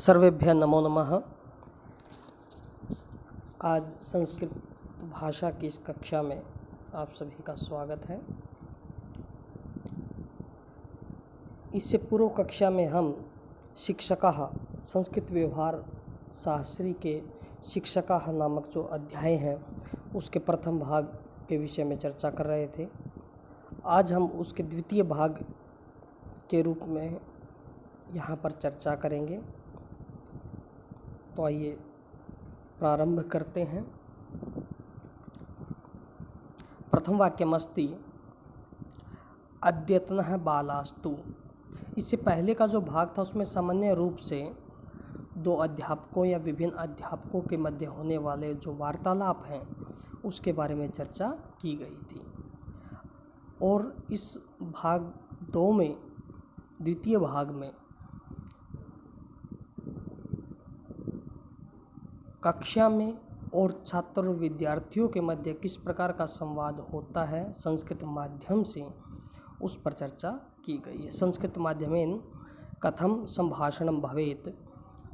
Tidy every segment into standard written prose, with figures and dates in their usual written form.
सर्वेभ्यः नमो नमः। आज संस्कृत भाषा की इस कक्षा में आप सभी का स्वागत है। इससे पूर्व कक्षा में हम शिक्षकः संस्कृत व्यवहार शास्त्री के शिक्षकः नामक जो अध्याय है उसके प्रथम भाग के विषय में चर्चा कर रहे थे। आज हम उसके द्वितीय भाग के रूप में यहाँ पर चर्चा करेंगे। तो आइए प्रारंभ करते हैं। प्रथम वाक्यमस्ति अद्यतनः बालास्तु। इससे पहले का जो भाग था उसमें सामान्य रूप से दो अध्यापकों या विभिन्न अध्यापकों के मध्य होने वाले जो वार्तालाप हैं उसके बारे में चर्चा की गई थी। और इस भाग 2 में, द्वितीय भाग में, कक्षा में और छात्र और विद्यार्थियों के मध्य किस प्रकार का संवाद होता है संस्कृत माध्यम से, उस पर चर्चा की गई है। संस्कृत माध्यमेन कथम संभाषणं भवेत्,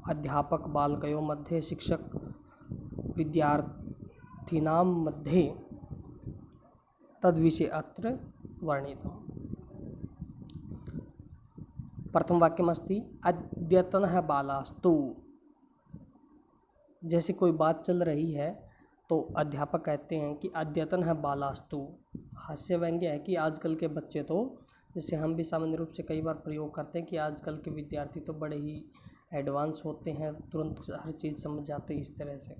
अध्यापक बालकयोः मध्ये, शिक्षक विद्यार्थिनां मध्ये, तद्विषये अत्र वर्णितम्। प्रथम वाक्यमस्ति अद्यतनः बालास्तु। जैसे कोई बात चल रही है तो अध्यापक कहते हैं कि अद्यतन है बालास्तु। हास्य व्यंग्य है कि आजकल के बच्चे तो, जैसे हम भी सामान्य रूप से कई बार प्रयोग करते हैं कि आजकल के विद्यार्थी तो बड़े ही एडवांस होते हैं, तुरंत हर चीज़ समझ जाते हैं, इस तरह से।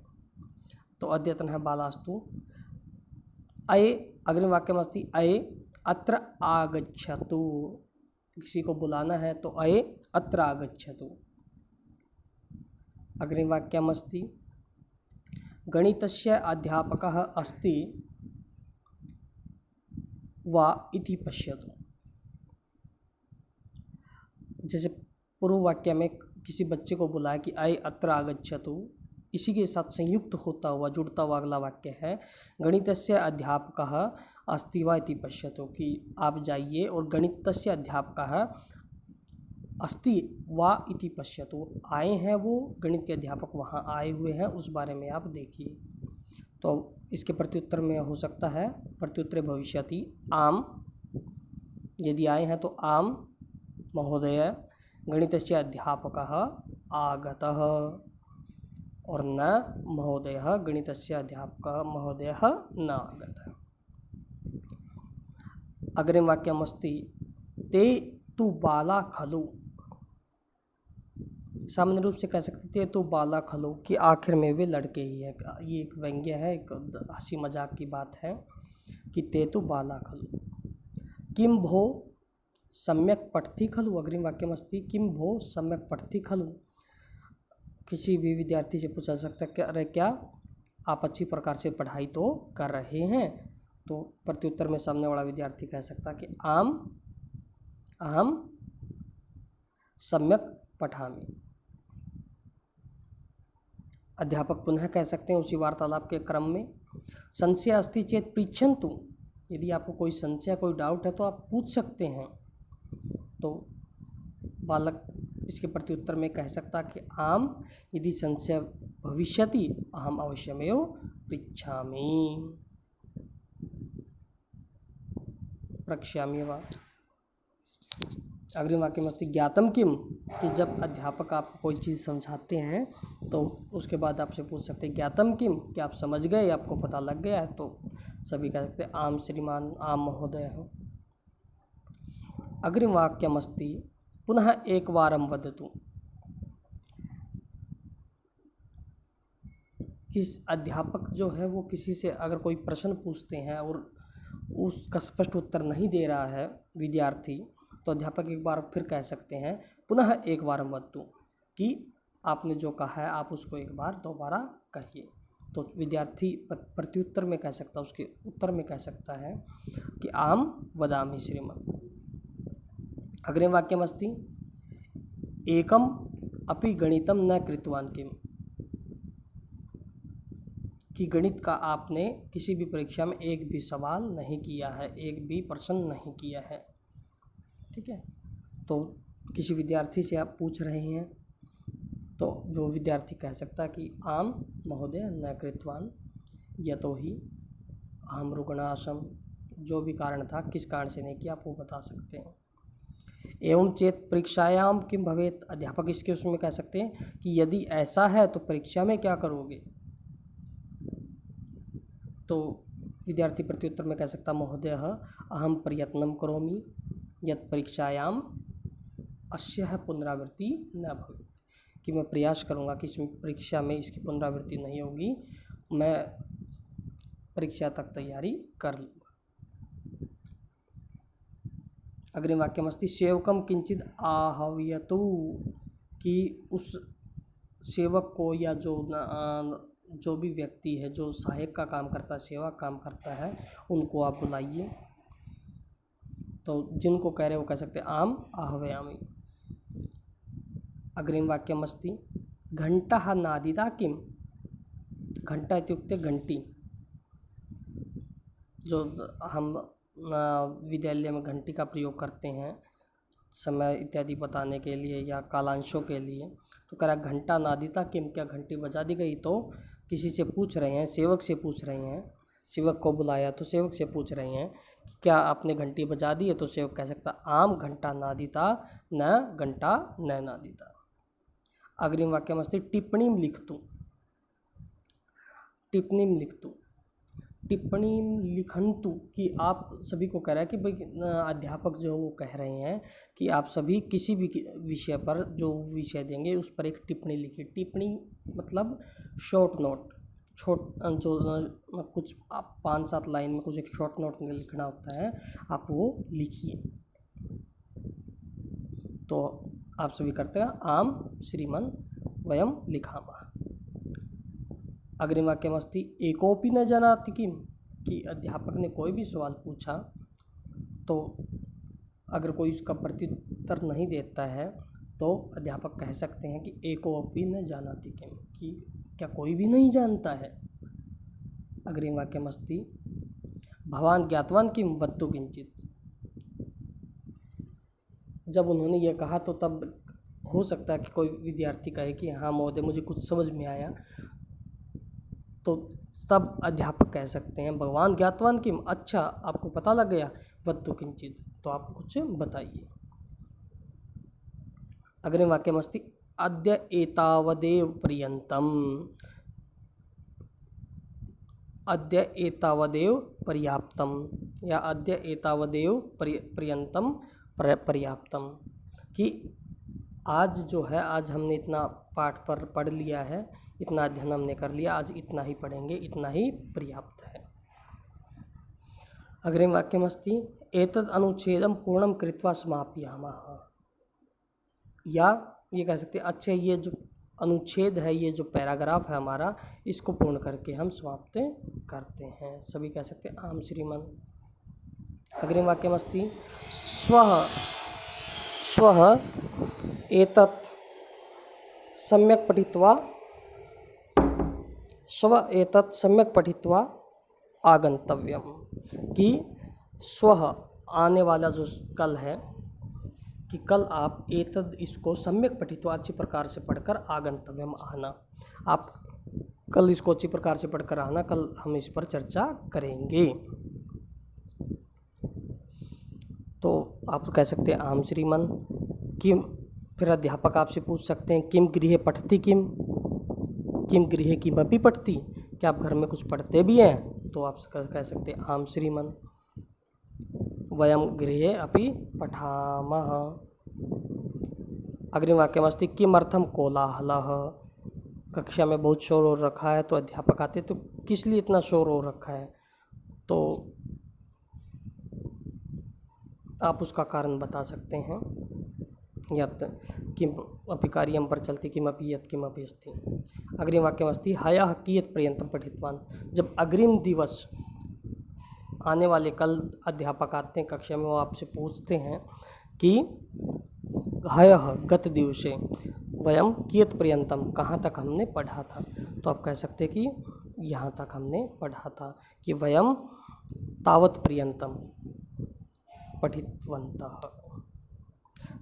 तो अद्यतन है बालास्तु। अये, अग्रिम वाक्यमस्ति अये अत्र आगच्छतु। किसी को बुलाना है तो अये अत्र आगच्छतु। अग्रिम वाक्यमस्ति गणितस्य अध्यापकः अस्ति वा इति पश्यतु। जैसे पूर्व वाक्य में किसी बच्चे को बुलाया कि अये अत्र आगच्छतु, इसी के साथ संयुक्त होता हुआ जुड़ता हुआ अगला वाक्य है गणितस्य अध्यापकः अस्ति वा इति पश्यतु, कि आप जाइए और गणितस्य अध्यापकः अस्ति वा इति पश्यतु, आए हैं वो गणित के अध्यापक, वहाँ आए हुए हैं, उस बारे में आप देखिए। तो इसके प्रत्युत्तर में हो सकता है प्रत्युत्तरे भविष्यति आम, यदि आए हैं तो आम महोदय गणितस्य अध्यापकः आगतः, और न महोदयः गणितस्य अध्यापकः महोदयः न आगतः। अग्रिम वाक्यमस्ति ते तु बाला खलु। सामान्य रूप से कह सकते थे तो बाला खलु, कि आखिर में वे लड़के ही है। ये एक व्यंग्य है, एक हंसी मजाक की बात है कि ते तु बाला खलु। किम भो सम्यक पठति खलु। अग्रिम वाक्यमस्ति किम भो सम्यक पठति खलु। किसी भी विद्यार्थी से पूछा सकता है अरे क्या आप अच्छी प्रकार से पढ़ाई तो कर रहे हैं। तो प्रत्युत्तर में सामने वाला विद्यार्थी कह सकता कि आम अहम सम्यक पठामि। अध्यापक पुनः कह सकते हैं उसी वार्तालाप के क्रम में संशय अस्ति चेत पृच्छन्तु। यदि आपको कोई संशय, कोई डाउट है तो आप पूछ सकते हैं। तो बालक इसके प्रत्युत्तर में कह सकता कि आम यदि संशय भविष्यति अहम अवश्यमेव पृच्छामि, प्रक्ष्यामि वा। अग्रिम वाक्य में ज्ञातम किम, कि जब अध्यापक आपको कोई चीज़ समझाते हैं तो उसके बाद आपसे पूछ सकते हैं ज्ञातम किम, कि आप समझ गए, आपको पता लग गया है। तो सभी कह सकते हैं आम श्रीमान, आम महोदय हो। अग्रिम वाक्यमस्ति पुनः एक वारम वदतु। किस अध्यापक जो है वो किसी से अगर कोई प्रश्न पूछते हैं और उसका स्पष्ट उत्तर नहीं दे रहा है विद्यार्थी, तो अध्यापक एक बार फिर कह सकते हैं पुनः एक वारम वदतु, कि आपने जो कहा है आप उसको एक बार दोबारा कहिए। तो विद्यार्थी प्रत्युत्तर में कह सकता है, उसके उत्तर में कह सकता है कि आम वदामि श्रीमन्। अग्रिम वाक्यमस्ति एकम अपि गणितम न कृतवान किम, कि गणित का आपने किसी भी परीक्षा में एक भी सवाल नहीं किया है, एक भी प्रश्न नहीं किया है। ठीक है, तो किसी विद्यार्थी से आप पूछ रहे हैं तो वो विद्यार्थी कह सकता है कि आम महोदय न कृतवान यतोहि अहम रुग्णासम, जो भी कारण था किस कारण से नहीं किया आप वो बता सकते हैं। एवं चेत परीक्षायाम किम भवेत, अध्यापक इसके उसमें कह सकते हैं कि यदि ऐसा है तो परीक्षा में क्या करोगे। तो विद्यार्थी प्रत्युत्तर में कह सकता महोदय अहम प्रयत्नं करोमि यत् परीक्षायाम अस्य पुनरावृत्ति न भवेत, कि मैं प्रयास करूँगा कि इसमें परीक्षा में इसकी पुनरावृत्ति नहीं होगी, मैं परीक्षा तक तैयारी कर लूँगा। अग्रिम वाक्यमस्ति सेवकम किंचित आहवयतु, कि उस सेवक को या जो भी व्यक्ति है जो सहायक का काम करता है, सेवा काम करता है, उनको आप बुलाइए। तो जिनको कह रहे हो कह सकते आम आहवयामि। अग्रिम वाक्यमस्ति घंटा नादिता किम, घंटा इत्युक्ते घंटी, जो हम विद्यालय में घंटी का प्रयोग करते हैं समय इत्यादि बताने के लिए या कालांशों के लिए। तो कह रहा घंटा नादिता किम, क्या घंटी बजा दी गई। तो किसी से पूछ रहे हैं, सेवक से पूछ रहे हैं, सेवक को बुलाया तो सेवक से पूछ रहे हैं कि क्या आपने घंटी बजा दी है। तो सेवक कह सकता आम घंटा नादिता न घंटा न नादिता। अग्रिम वाक्यमस्ति टिप्पणी लिखतु, टिप्पणी लिखतु, टिप्पणी लिखंतु, कि आप सभी को कह रहा है कि भाई अध्यापक जो वो कह रहे हैं कि आप सभी किसी भी विषय पर जो विषय देंगे उस पर एक टिप्पणी लिखिए। टिप्पणी मतलब शॉर्ट नोट, जो कुछ आप 5-7 लाइन में कुछ एक शॉर्ट नोट में लिखना होता है, आप वो लिखिए। तो आप सभी करते हैं आम श्रीमन वयम लिखामः। अग्रिम वाक्यमस्ति एकोपि न जानाति किम, कि अध्यापक ने कोई भी सवाल पूछा तो अगर कोई उसका प्रत्युत्तर नहीं देता है तो अध्यापक कह सकते हैं कि एकोपि न जानाति किम, कि क्या कोई भी नहीं जानता है। अग्रिम वाक्यमस्ति भवान ज्ञातवान किम वदतु किंचित, जब उन्होंने ये कहा तो तब हो सकता है कि कोई विद्यार्थी कहे कि हाँ महोदय मुझे कुछ समझ में आया, तो तब अध्यापक कह सकते हैं भगवान ज्ञातवान किम, अच्छा आपको पता लग गया, वदतु किंचित, तो आप कुछ बताइए। अग्रिम वाक्यमस्ति अद्य एतावदेव पर्यन्तम, अद्य एतावदेव पर्याप्तम, या अद्य एतावदेव पर्यन्तम पर्याप्तम, कि आज जो है आज हमने इतना पाठ पर पढ़ लिया है, इतना अध्ययन हमने कर लिया, आज इतना ही पढ़ेंगे, इतना ही पर्याप्त है। अग्रिम वाक्यमस्ति एतद् अनुच्छेदम पूर्णम कृत्वा समापयामः, या ये कह सकते हैं अच्छा ये जो अनुच्छेद है, ये जो पैराग्राफ है हमारा, इसको पूर्ण करके हम समाप्त करते हैं। सभी कह सकते हैं आम श्रीमन। अग्रिम वाक्यमस्ति स्वः एतत् सम्यक् पठित्वा, एतत् सम्यक् पठित्वा आगंतव्यम, कि स्वः आने वाला जो कल है, कि कल आप एतद इसको सम्यक पठित्वा अच्छी प्रकार से पढ़कर आगंतव्यम आना, आप कल इसको अच्छी प्रकार से पढ़कर आना, कल हम इस पर चर्चा करेंगे। तो आप कह सकते हैं आम श्रीमन। किम, फिर अध्यापक आपसे पूछ सकते हैं किम गृहे पठति किम, किम गृहे किमपि पठति, क्या आप घर में कुछ पढ़ते भी हैं। तो आप कह सकते हैं आम श्रीमन। वयम गृहे अपि पठामः। अग्रिम वाक्यमस्ति किमर्थम कोलाहलः, कक्षा में बहुत शोर हो रखा है। तो अध्यापक आते तो किस लिए इतना शोर हो रखा है, तो आप उसका कारण बता सकते हैं। यत् किम अपि कार्यं प्रचलति किमपि यत् किमपि अस्ति। अग्रिम वाक्यमस्ति हयः कियत् पर्यन्तं पठितवान्, जब अग्रिम दिवस आने वाले कल अध्यापक आते हैं कक्षा में, वो आपसे पूछते हैं कि हयः गत दिवसे वयम कियत् पर्यन्तं, कहाँ तक हमने पढ़ा था। तो आप कह सकते हैं कि यहाँ तक हमने पढ़ा था, कि वयम तावत् पर्यन्तं पठितवन्तः।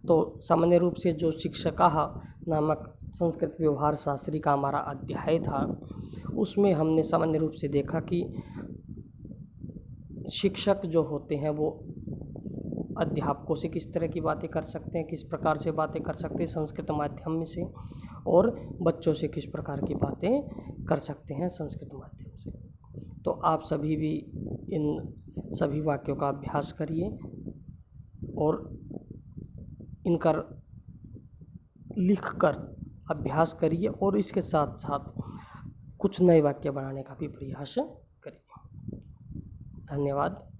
तो सामान्य रूप से जो शिक्षकाः नामक संस्कृत व्यवहार शास्त्री का हमारा अध्याय था, उसमें हमने सामान्य रूप से देखा कि शिक्षक जो होते हैं वो अध्यापकों से किस तरह की बातें कर सकते हैं, किस प्रकार से बातें कर सकते हैं संस्कृत माध्यम में से, और बच्चों से किस प्रकार की बातें कर सकते हैं संस्कृत माध्यम से। तो आप सभी भी इन सभी वाक्यों का अभ्यास करिए और इनका लिखकर अभ्यास करिए और इसके साथ साथ कुछ नए वाक्य बनाने का भी प्रयास करिए। धन्यवाद।